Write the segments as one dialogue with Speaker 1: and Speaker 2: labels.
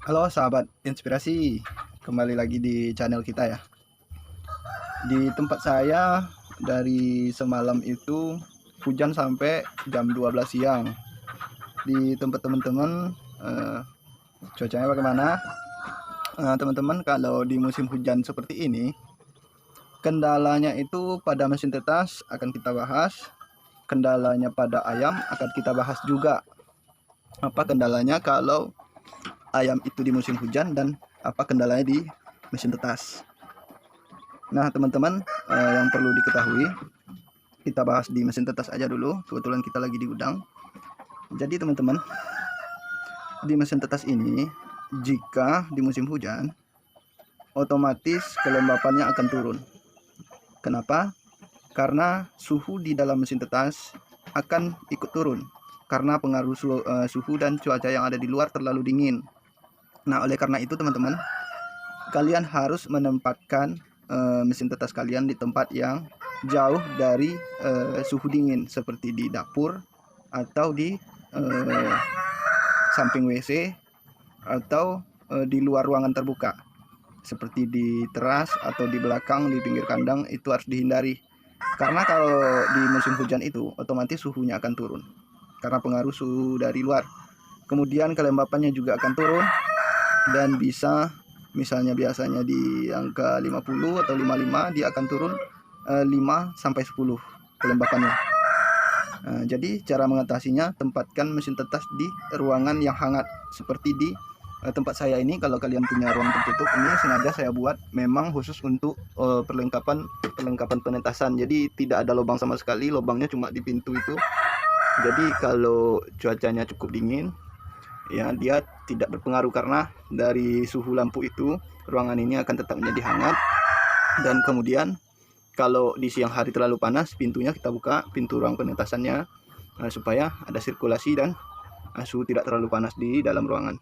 Speaker 1: Halo sahabat inspirasi, kembali lagi di channel kita ya. Di tempat saya dari semalam itu hujan sampai jam 12 siang. Di tempat teman-teman cuacanya bagaimana? Teman-teman, kalau di musim hujan seperti ini, kendalanya itu pada mesin tetas akan kita bahas, kendalanya pada ayam akan kita bahas juga. Apa kendalanya kalau ayam itu di musim hujan dan apa kendalanya di mesin tetas. Nah teman-teman, yang perlu diketahui, kita bahas di mesin tetas aja dulu. Kebetulan kita lagi di gudang. Jadi teman-teman, di mesin tetas ini, jika di musim hujan, otomatis kelembapannya akan turun. Kenapa? Karena suhu di dalam mesin tetas akan ikut turun karena pengaruh suhu dan cuaca yang ada di luar terlalu dingin. Nah oleh karena itu teman-teman, kalian harus menempatkan mesin tetas kalian di tempat yang jauh dari suhu dingin, seperti di dapur atau di samping WC atau di luar ruangan terbuka, seperti di teras atau di belakang, di pinggir kandang. Itu harus dihindari karena kalau di musim hujan itu otomatis suhunya akan turun karena pengaruh suhu dari luar. Kemudian kelembapannya juga akan turun dan bisa, misalnya biasanya di angka 50 atau 55, dia akan turun 5 sampai 10 kelembapannya. Jadi cara mengatasinya, tempatkan mesin tetas di ruangan yang hangat seperti di tempat saya ini. Kalau kalian punya ruang tertutup, ini sengaja saya buat memang khusus untuk perlengkapan penetasan. Jadi tidak ada lubang sama sekali, lubangnya cuma di pintu itu. Jadi kalau cuacanya cukup dingin, ya dia tidak berpengaruh karena dari suhu lampu itu ruangan ini akan tetap menjadi hangat. Dan kemudian kalau di siang hari terlalu panas, pintunya kita buka, pintu ruang penetasannya, supaya ada sirkulasi dan suhu tidak terlalu panas di dalam ruangan.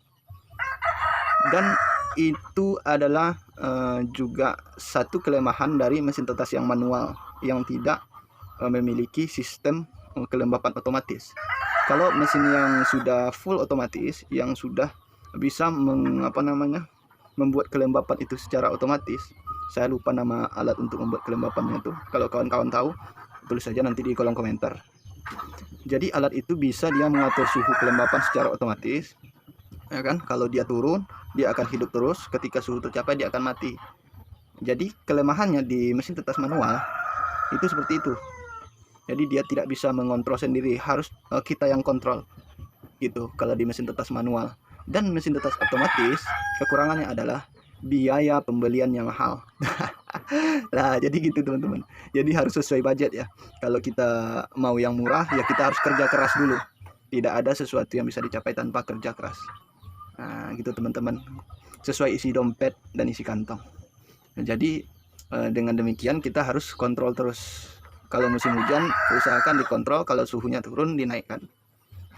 Speaker 1: Dan itu adalah juga satu kelemahan dari mesin tetas yang manual, yang tidak memiliki sistem kelembapan otomatis. Kalau mesin yang sudah full otomatis, yang sudah bisa membuat kelembapan itu secara otomatis, saya lupa nama alat untuk membuat kelembapannya itu. Kalau kawan-kawan tahu, tulis saja nanti di kolom komentar. Jadi alat itu bisa dia mengatur suhu kelembapan secara otomatis, ya kan? Kalau dia turun, dia akan hidup terus. Ketika suhu tercapai, dia akan mati. Jadi kelemahannya di mesin tetas manual itu seperti itu. Jadi dia tidak bisa mengontrol sendiri, harus kita yang kontrol gitu kalau di mesin tetas manual. Dan mesin tetas otomatis kekurangannya adalah biaya pembelian yang mahal. Nah jadi gitu teman-teman, jadi harus sesuai budget ya. Kalau kita mau yang murah, ya kita harus kerja keras dulu. Tidak ada sesuatu yang bisa dicapai tanpa kerja keras. Nah gitu teman-teman, sesuai isi dompet dan isi kantong. Nah, jadi dengan demikian kita harus kontrol terus. Kalau musim hujan, usahakan dikontrol. Kalau suhunya turun, dinaikkan.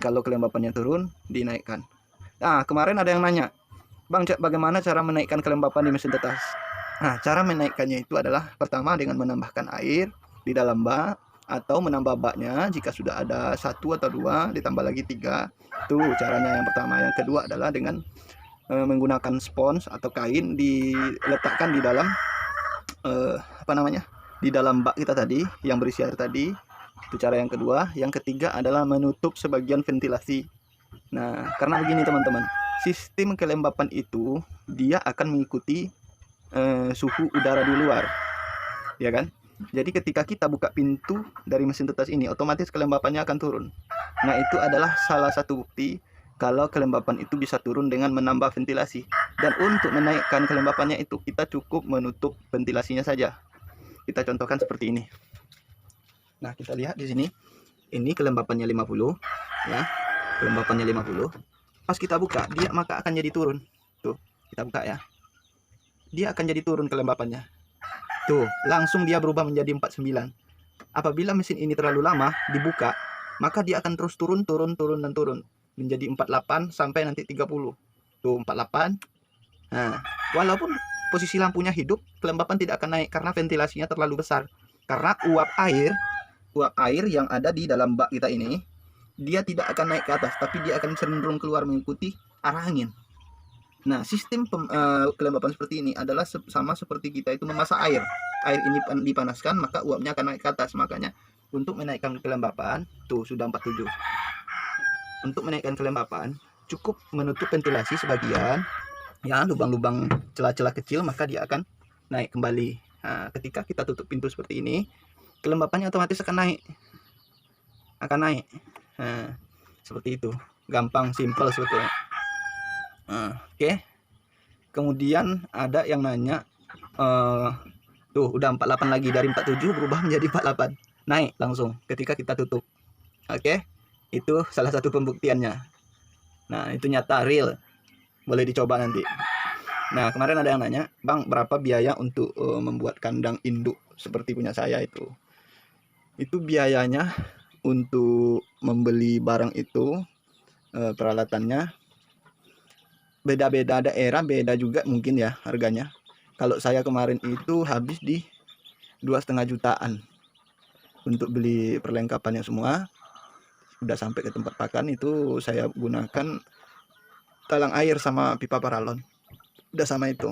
Speaker 1: Kalau kelembapannya turun, dinaikkan. Nah, kemarin ada yang nanya, Bang, bagaimana cara menaikkan kelembapan di mesin tetas? Nah, cara menaikkannya itu adalah pertama dengan menambahkan air di dalam bak, atau menambah baknya jika sudah ada 1 atau 2, ditambah lagi 3. Itu caranya yang pertama. Yang kedua adalah dengan menggunakan spons atau kain, diletakkan di dalam di dalam bak kita tadi yang berisi air tadi. Itu cara yang kedua. Yang ketiga adalah menutup sebagian ventilasi. Nah, karena begini teman-teman, sistem kelembapan itu dia akan mengikuti suhu udara di luar, ya kan? Jadi ketika kita buka pintu dari mesin tetas ini, otomatis kelembapannya akan turun. Nah, itu adalah salah satu bukti kalau kelembapan itu bisa turun dengan menambah ventilasi. Dan untuk menaikkan kelembapannya itu kita cukup menutup ventilasinya saja. Kita contohkan seperti ini. Nah, kita lihat di sini. Ini kelembapannya 50, ya. Kelembapannya 50. Pas kita buka, dia maka akan jadi turun. Tuh, kita buka ya. Dia akan jadi turun kelembapannya. Tuh, langsung dia berubah menjadi 49. Apabila mesin ini terlalu lama dibuka, maka dia akan terus turun dan turun menjadi 48 sampai nanti 30. Tuh, 48. Nah, walaupun posisi lampunya hidup, kelembapan tidak akan naik karena ventilasinya terlalu besar. Karena uap air yang ada di dalam bak kita ini, dia tidak akan naik ke atas, tapi dia akan cenderung keluar mengikuti arah angin. Nah, sistem kelembapan seperti ini adalah sama seperti kita itu memasak air. Air ini dipanaskan, maka uapnya akan naik ke atas. Makanya untuk menaikkan kelembapan, tuh sudah 47. Untuk menaikkan kelembapan, cukup menutup ventilasi sebagian, ya lubang-lubang celah-celah kecil, maka dia akan naik kembali. Nah, ketika kita tutup pintu seperti ini, kelembapannya otomatis akan naik. Nah, seperti itu. Gampang, simple sebetulnya. Oke. Kemudian ada yang nanya, tuh udah 48 lagi, dari 47 berubah menjadi 48. Naik langsung ketika kita tutup. Oke. Itu salah satu pembuktiannya. Nah, itu nyata, real. Boleh dicoba nanti. Nah, kemarin ada yang nanya, Bang, berapa biaya untuk membuat kandang induk seperti punya saya itu? Itu biayanya untuk membeli barang itu, peralatannya beda-beda daerah, beda juga mungkin ya harganya. Kalau saya kemarin itu habis di 2,5 jutaan untuk beli perlengkapannya semua. Udah sampai ke tempat pakan itu saya gunakan talang air sama pipa paralon. Udah sama itu.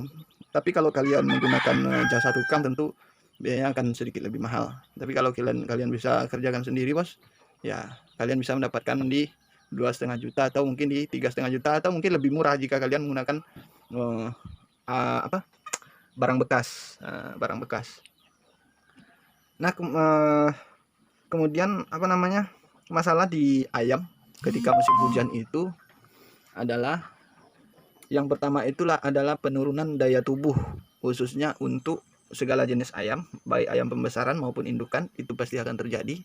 Speaker 1: Tapi kalau kalian menggunakan jasa tukang tentu biayanya akan sedikit lebih mahal. Tapi kalau kalian bisa kerjakan sendiri, bos, ya kalian bisa mendapatkan di 2,5 juta atau mungkin di 3,5 juta atau mungkin lebih murah jika kalian menggunakan barang bekas. Nah, kemudian masalah di ayam ketika musim hujan itu adalah yang pertama adalah penurunan daya tubuh, khususnya untuk segala jenis ayam, baik ayam pembesaran maupun indukan. Itu pasti akan terjadi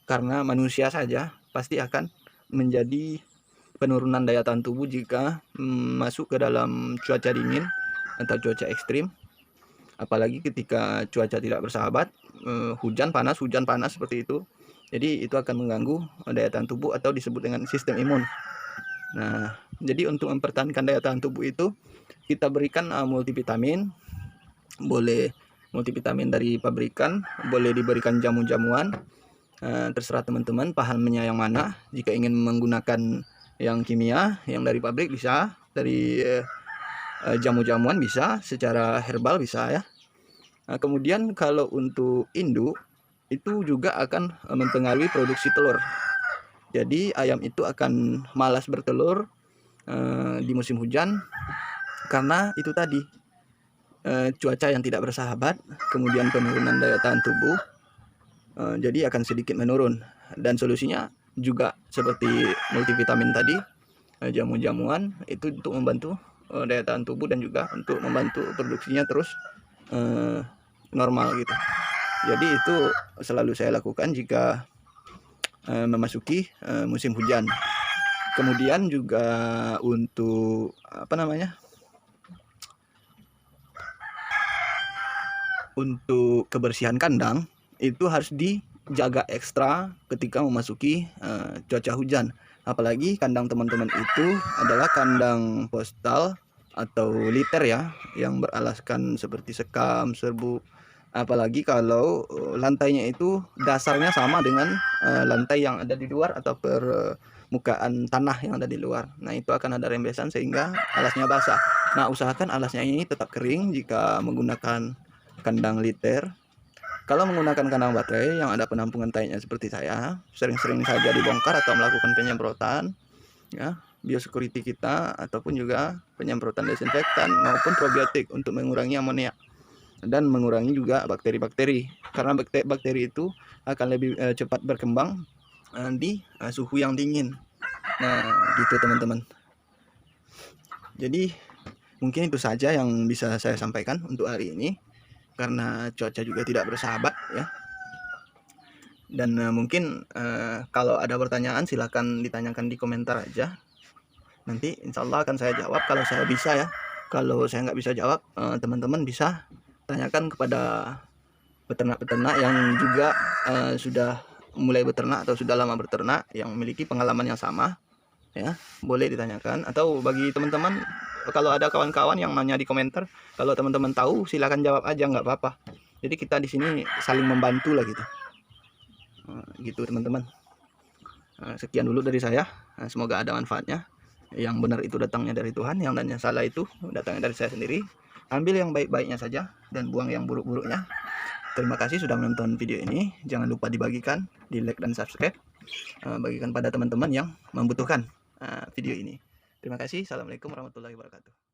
Speaker 1: karena manusia saja pasti akan menjadi penurunan daya tahan tubuh jika masuk ke dalam cuaca dingin atau cuaca ekstrim. Apalagi ketika cuaca tidak bersahabat, hujan panas seperti itu. Jadi itu akan mengganggu daya tahan tubuh atau disebut dengan sistem imun. Nah, jadi untuk mempertahankan daya tahan tubuh itu kita berikan multivitamin. Boleh multivitamin dari pabrikan, boleh diberikan jamu-jamuan. Terserah teman-teman pahamnya yang mana. Jika ingin menggunakan yang kimia, yang dari pabrik bisa, dari jamu-jamuan bisa, secara herbal bisa ya. Nah, kemudian kalau untuk induk itu juga akan mempengaruhi produksi telur. Jadi ayam itu akan malas bertelur di musim hujan karena itu tadi cuaca yang tidak bersahabat, kemudian penurunan daya tahan tubuh, jadi akan sedikit menurun. Dan solusinya juga seperti multivitamin tadi, jamu-jamuan itu untuk membantu daya tahan tubuh dan juga untuk membantu produksinya terus normal gitu. Jadi itu selalu saya lakukan jika memasuki musim hujan. Kemudian juga untuk untuk kebersihan kandang itu harus dijaga ekstra ketika memasuki cuaca hujan. Apalagi kandang teman-teman itu adalah kandang postal atau liter ya, yang beralaskan seperti sekam, serbuk. Apalagi kalau lantainya itu dasarnya sama dengan lantai yang ada di luar atau permukaan tanah yang ada di luar. Nah, itu akan ada rembesan sehingga alasnya basah. Nah, usahakan alasnya ini tetap kering jika menggunakan kandang liter. Kalau menggunakan kandang baterai yang ada penampungan taiknya seperti saya, sering-sering saja dibongkar atau melakukan penyemprotan ya, biosecurity kita, ataupun juga penyemprotan desinfektan maupun probiotik untuk mengurangi amonia dan mengurangi juga bakteri-bakteri, karena bakteri itu akan lebih cepat berkembang di suhu yang dingin. Nah, gitu teman-teman. Jadi mungkin itu saja yang bisa saya sampaikan untuk hari ini, karena cuaca juga tidak bersahabat ya. Dan mungkin kalau ada pertanyaan silahkan ditanyakan di komentar aja. Nanti insya Allah akan saya jawab kalau saya bisa ya. Kalau saya nggak bisa jawab, teman-teman bisa tanyakan kepada peternak-peternak yang juga sudah mulai beternak atau sudah lama beternak, yang memiliki pengalaman yang sama ya. Boleh ditanyakan, atau bagi teman-teman kalau ada kawan-kawan yang nanya di komentar, kalau teman-teman tahu silakan jawab aja, nggak apa-apa. Jadi kita di sini saling membantu lah gitu. Gitu teman-teman. Sekian dulu dari saya, semoga ada manfaatnya. Yang benar itu datangnya dari Tuhan, yang dan yang salah itu datangnya dari saya sendiri. Ambil yang baik-baiknya saja dan buang yang buruk-buruknya. Terima kasih sudah menonton video ini. Jangan lupa dibagikan, di like dan subscribe. Bagikan pada teman-teman yang membutuhkan video ini. Terima kasih. Assalamualaikum warahmatullahi wabarakatuh.